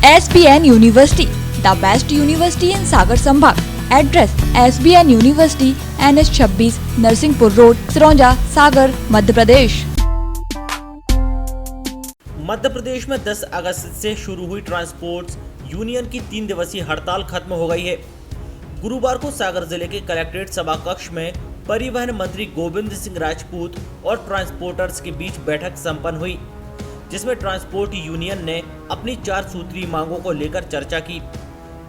SBN University, the best university in Sagar Sambhag. Address: SBN University, NH26, Narsinghpur road, Sironja, Sagar, Madhya Pradesh. Madhya Pradesh में 10 अगस्त से शुरू हुई transport union की 3 दिवसीय हड़ताल खत्म हो गई है। गुरुवार को सागर जिले के कलेक्ट्रेट सभा कक्ष में परिवहन मंत्री गोविंद सिंह राजपूत और ट्रांसपोर्टर्स के बीच बैठक संपन्न हुई, जिसमें ट्रांसपोर्ट यूनियन ने अपनी 4 सूत्रीय मांगों को लेकर चर्चा की,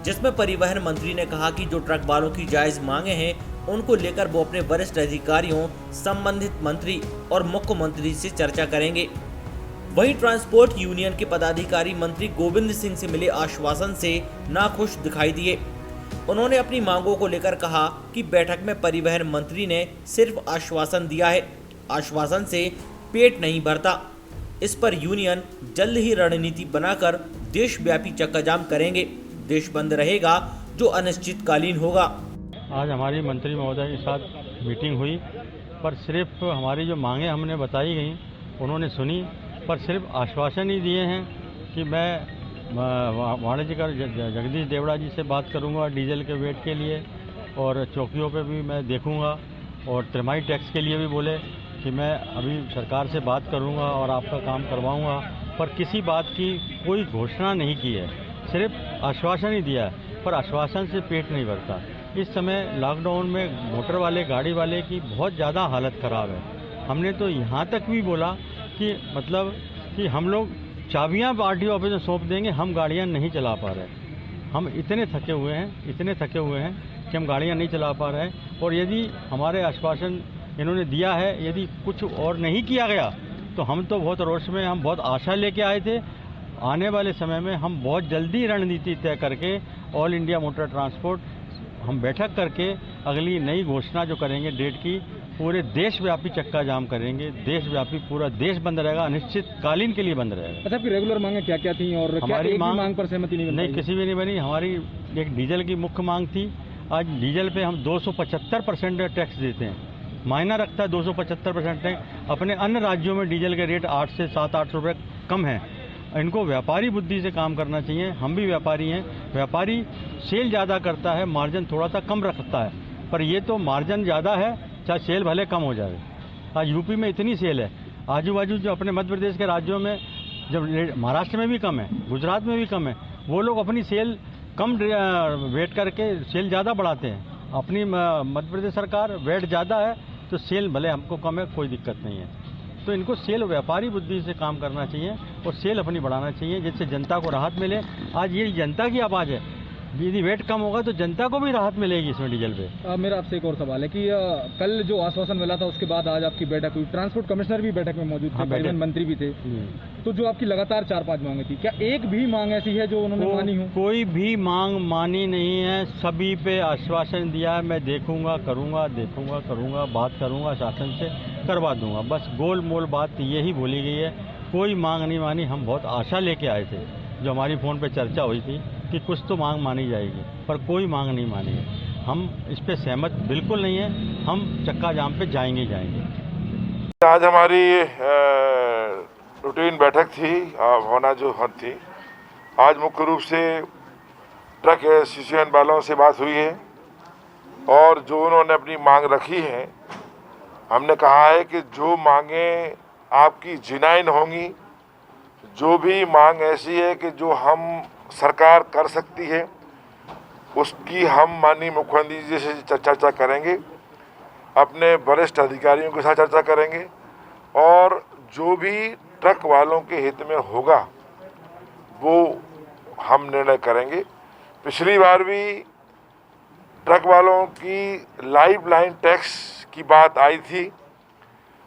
जिसमें परिवहन मंत्री ने कहा कि जो ट्रक वालों की जायज मांगे हैं उनको लेकर वो अपने वरिष्ठ अधिकारियों, संबंधित मंत्री और मुख्यमंत्री से चर्चा करेंगे। वहीं ट्रांसपोर्ट यूनियन के पदाधिकारी मंत्री गोविंद सिंह से मिले आश्वासन से नाखुश दिखाई दिए। उन्होंने अपनी मांगों को लेकर कहा कि बैठक में परिवहन मंत्री ने सिर्फ आश्वासन दिया है, आश्वासन से पेट नहीं भरता। इस पर यूनियन जल्द ही रणनीति बनाकर देशव्यापी चक्काजाम करेंगे। देश बंद रहेगा जो अनिश्चितकालीन होगा। आज हमारी मंत्री महोदय के साथ मीटिंग हुई, पर सिर्फ हमारी जो मांगें हमने बताई गई उन्होंने सुनी, पर सिर्फ आश्वासन ही दिए हैं कि मैं वाणिज्यकर जगदीश देवड़ा जी से बात करूंगा डीजल के वेट के लिए, और चौकियों पे भी मैं देखूंगा, और तिमाही टैक्स के लिए भी बोले कि मैं अभी सरकार से बात करूंगा और आपका काम करवाऊंगा, पर किसी बात की कोई घोषणा नहीं की है, सिर्फ आश्वासन ही दिया है, पर आश्वासन से पेट नहीं भरता। इस समय लॉकडाउन में मोटर वाले, गाड़ी वाले की बहुत ज़्यादा हालत ख़राब है। हमने तो यहाँ तक भी बोला कि मतलब कि हम लोग चाबियाँ आरटीओ ऑफिस में सौंप देंगे, हम गाड़ियाँ नहीं चला पा रहे। हम इतने थके हुए हैं कि हम गाड़ियाँ नहीं चला पा रहे हैं। और यदि हमारे आश्वासन इन्होंने दिया है, यदि कुछ और नहीं किया गया तो हम तो बहुत रोष में, हम बहुत आशा लेके आए थे। आने वाले समय में हम बहुत जल्दी रणनीति तय करके ऑल इंडिया मोटर ट्रांसपोर्ट हम बैठक करके अगली नई घोषणा जो करेंगे डेट की, पूरे देशव्यापी चक्का जाम करेंगे। देशव्यापी पूरा देश बंद रहेगा, अनिश्चितकालीन के लिए बंद रहेगा। अच्छा, आपकी रेगुलर मांगें क्या क्या थी और हमारी मांग पर सहमति नहीं किसी भी नहीं बनी। हमारी एक डीजल की मुख्य मांग थी। आज डीजल पे हम 275% टैक्स देते हैं, मायना रखता है 275% टैक्स। अपने अन्य राज्यों में डीजल के रेट 8 से 7-8 रुपये कम हैं। इनको व्यापारी बुद्धि से काम करना चाहिए। हम भी व्यापारी हैं। व्यापारी सेल ज़्यादा करता है, मार्जिन थोड़ा सा कम रखता है, पर ये तो मार्जिन ज़्यादा है, चाहे सेल भले कम हो जाए। आज यूपी में इतनी सेल है, आजू बाजू जो अपने मध्य प्रदेश के राज्यों में, जब महाराष्ट्र में भी कम है, गुजरात में भी कम है, वो लोग अपनी सेल कम वेट करके सेल ज़्यादा बढ़ाते हैं। अपनी मध्य प्रदेश सरकार वेट ज़्यादा है तो सेल भले हमको कम है, कोई दिक्कत नहीं है। तो इनको सेल व्यापारी बुद्धि से काम करना चाहिए और सेल अपनी बढ़ाना चाहिए, जिससे जनता को राहत मिले। आज ये जनता की आवाज़ है, यदि वेट कम होगा तो जनता को भी राहत मिलेगी इसमें डीजल पे। मेरा आपसे एक और सवाल है कि कल जो आश्वासन मिला था उसके बाद आज आपकी बैठक हुई, ट्रांसपोर्ट कमिश्नर भी बैठक में मौजूद थे, परिवहन मंत्री भी थे, तो जो आपकी लगातार 4-5 मांगे थी, क्या एक भी मांग ऐसी है जो उन्होंने मानी हो? कोई भी मांग मानी नहीं है। सभी पे आश्वासन दिया है, मैं देखूंगा, करूंगा, बात करूंगा, शासन से करवा दूंगा। बस गोल मोल बात यही बोली गई है, कोई मांग नहीं मानी। हम बहुत आशा लेके आए थे, जो हमारी फ़ोन पे चर्चा हुई थी कि कुछ तो मांग मानी जाएगी, पर कोई मांग नहीं मानी है। हम इस पे सहमत बिल्कुल नहीं है। हम चक्का जाम पे जाएंगे। आज हमारी रूटीन बैठक थी, होना जो हद थी। आज मुख्य रूप से ट्रक एसोसिएशन वालों से बात हुई है और जो उन्होंने अपनी मांग रखी है, हमने कहा है कि जो मांगें आपकी जिनाइन होंगी, जो भी मांग ऐसी है कि जो हम सरकार कर सकती है, उसकी हम माननीय मुख्यमंत्री जी से चर्चा करेंगे, अपने वरिष्ठ अधिकारियों के साथ चर्चा करेंगे, और जो भी ट्रक वालों के हित में होगा वो हम निर्णय करेंगे। पिछली बार भी ट्रक वालों की लाइफ लाइन टैक्स की बात आई थी।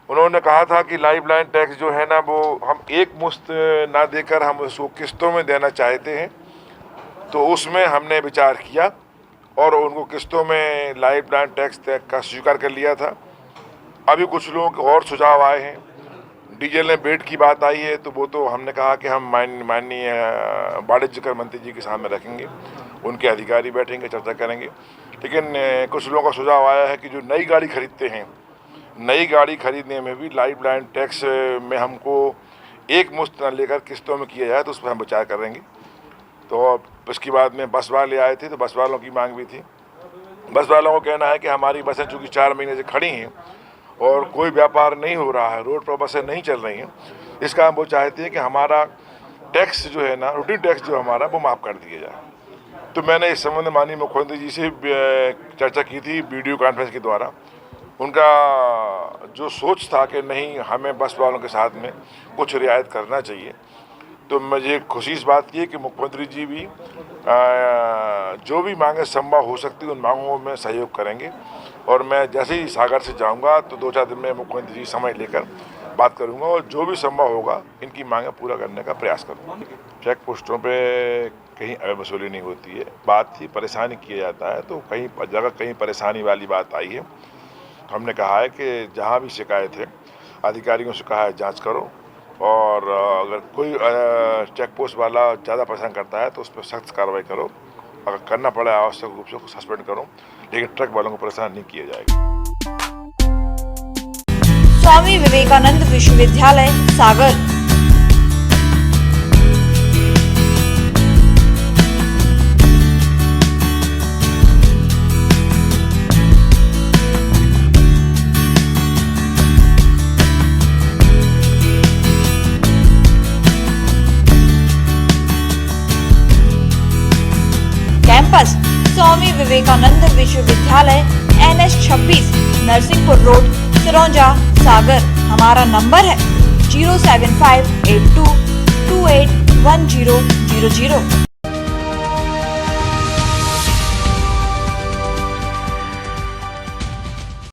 उन्होंने कहा था कि लाइफ लाइन टैक्स जो है ना, वो हम एक मुश्त ना देकर हम उसको किस्तों में देना चाहते हैं। तो उसमें हमने विचार किया और उनको किस्तों में लाइफ लाइन टैक्स का स्वीकार कर लिया था। अभी कुछ लोगों के और सुझाव आए हैं। डीजल में बेट की बात आई है, तो वो तो हमने कहा कि हम माननीय वाणिज्यकर मंत्री जी के सामने रखेंगे, उनके अधिकारी बैठेंगे, चर्चा करेंगे। लेकिन कुछ लोगों का सुझाव आया है कि जो नई गाड़ी खरीदते हैं, नई गाड़ी खरीदने में भी लाइफ लाइन टैक्स में हमको एक मुश्त न लेकर किस्तों में किया जाए, तो उस पर हम विचार करेंगे। तो उसके बाद में बस वाले आए थे, तो बस वालों की मांग भी थी। बस वालों को कहना है कि हमारी बसें चूँकि 4 महीने से खड़ी हैं और कोई व्यापार नहीं हो रहा है, रोड पर बसें नहीं चल रही हैं, इसका हम वो चाहते हैं कि हमारा टैक्स जो है ना, रूटीन टैक्स जो हमारा, वो माफ़ कर दिया जाए। तो मैंने इस संबंध में माननीय मुख्यमंत्री जी से चर्चा की थी वीडियो कॉन्फ्रेंस के द्वारा। उनका जो सोच था कि नहीं, हमें बस वालों के साथ में कुछ रियायत करना चाहिए, तो मुझे खुशी इस बात की है कि मुख्यमंत्री जी भी जो भी मांगे संभव हो सकती है उन मांगों में सहयोग करेंगे। और मैं जैसे ही सागर से जाऊंगा तो 2-4 दिन में मुख्यमंत्री जी समय लेकर बात करूंगा और जो भी संभव होगा इनकी मांगे पूरा करने का प्रयास करूंगा। चेक पोस्टों पे कहीं वसूली नहीं होती है, बात ही परेशानी किया जाता है, तो कहीं जगह कहीं परेशानी वाली बात आई है। हमने कहा है कि जहाँ भी शिकायत है अधिकारियों से कहा है जाँच करो, और अगर कोई चेक पोस्ट वाला ज़्यादा परेशान करता है तो उस पर सख्त कार्रवाई करो, अगर करना पड़े आवश्यक रूप से सस्पेंड करो, लेकिन ट्रक वालों को परेशान नहीं किया जाएगा। स्वामी विवेकानंद विश्वविद्यालय सागर। कैंपस स्वामी विवेकानंद विश्वविद्यालय NH 26 नरसिंहपुर रोड सिरौंजा सागर। हमारा नंबर है 07582281000।